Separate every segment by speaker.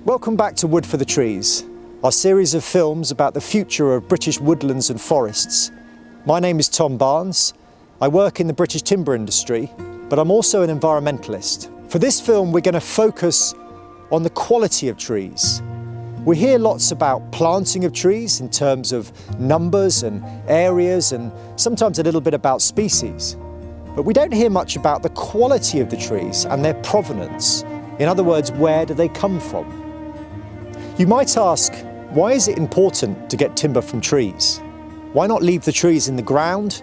Speaker 1: Welcome back to Wood for the Trees, our series of films about the future of British woodlands and forests. My name is Tom Barnes. I work in the British timber industry, but I'm also an environmentalist. For this film, we're going to focus on the quality of trees. We hear lots about planting of trees in terms of numbers and areas, and sometimes a little bit about species. But we don't hear much about the quality of the trees and their provenance. In other words, where do they come from? You might ask, why is it important to get timber from trees? Why not leave the trees in the ground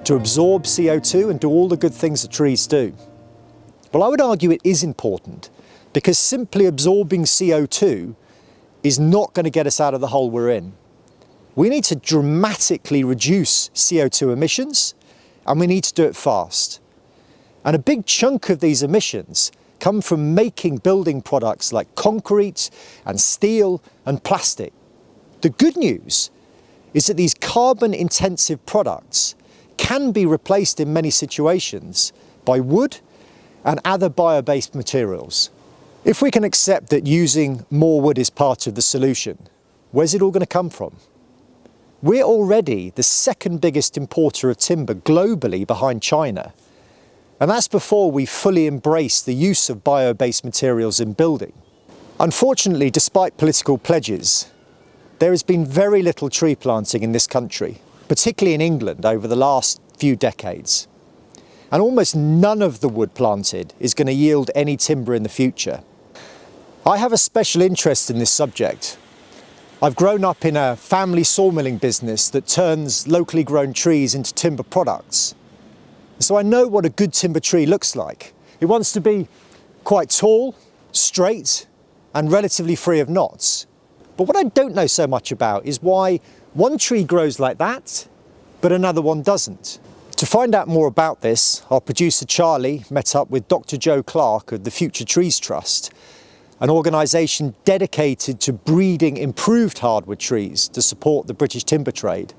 Speaker 1: to absorb CO2 and do all the good things that trees do? Well, I would argue it is important because simply absorbing CO2 is not going to get us out of the hole we're in. We need to dramatically reduce CO2 emissions, and we need to do it fast. And a big chunk of these emissions come from making building products like concrete and steel and plastic. The good news is that these carbon-intensive products can be replaced in many situations by wood and other bio-based materials. If we can accept that using more wood is part of the solution, where's it all going to come from? We're already the second biggest importer of timber globally behind China. And that's before we fully embrace the use of bio-based materials in building. Unfortunately, despite political pledges, there has been very little tree planting in this country, particularly in England over the last few decades. And almost none of the wood planted is going to yield any timber in the future. I have a special interest in this subject. I've grown up in a family sawmilling business that turns locally grown trees into timber products. So I know what a good timber tree looks like. It wants to be quite tall, straight, and relatively free of knots. But what I don't know so much about is why one tree grows like that, but another one doesn't. To find out more about this, our producer Charlie met up with Dr. Joe Clark of the Future Trees Trust, an organisation dedicated to breeding improved hardwood trees to support the British timber trade,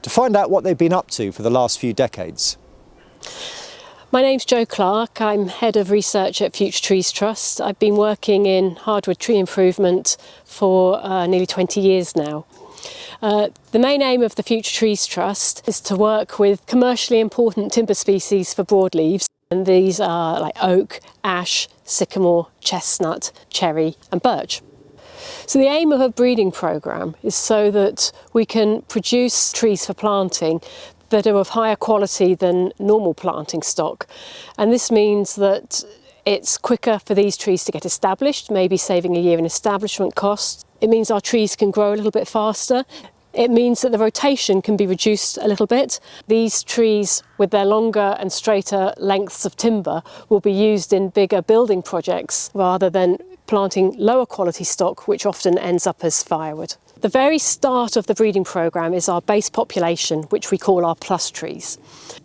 Speaker 1: to find out what they've been up to for the last few decades.
Speaker 2: My name's Jo Clark. I'm Head of Research at Future Trees Trust. I've been working in hardwood tree improvement for nearly 20 years now. The main aim of the Future Trees Trust is to work with commercially important timber species for broadleaves, and these are like oak, ash, sycamore, chestnut, cherry and birch. So the aim of a breeding programme is so that we can produce trees for planting that are of higher quality than normal planting stock. And this means that it's quicker for these trees to get established, maybe saving a year in establishment costs. It means our trees can grow a little bit faster. It means that the rotation can be reduced a little bit. These trees, with their longer and straighter lengths of timber, will be used in bigger building projects rather than planting lower quality stock, which often ends up as firewood. The very start of the breeding programme is our base population, which we call our plus trees.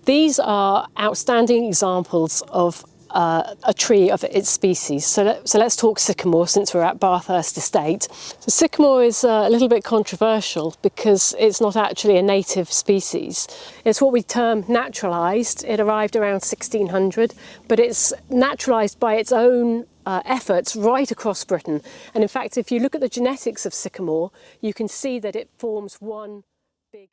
Speaker 2: These are outstanding examples of a tree of its species. So let's talk sycamore, since we're at Bathurst Estate. So sycamore is a little bit controversial because it's not actually a native species. It's what we term naturalised. It arrived around 1600, but it's naturalised by its own efforts right across Britain. And in fact, if you look at the genetics of sycamore, you can see that it forms one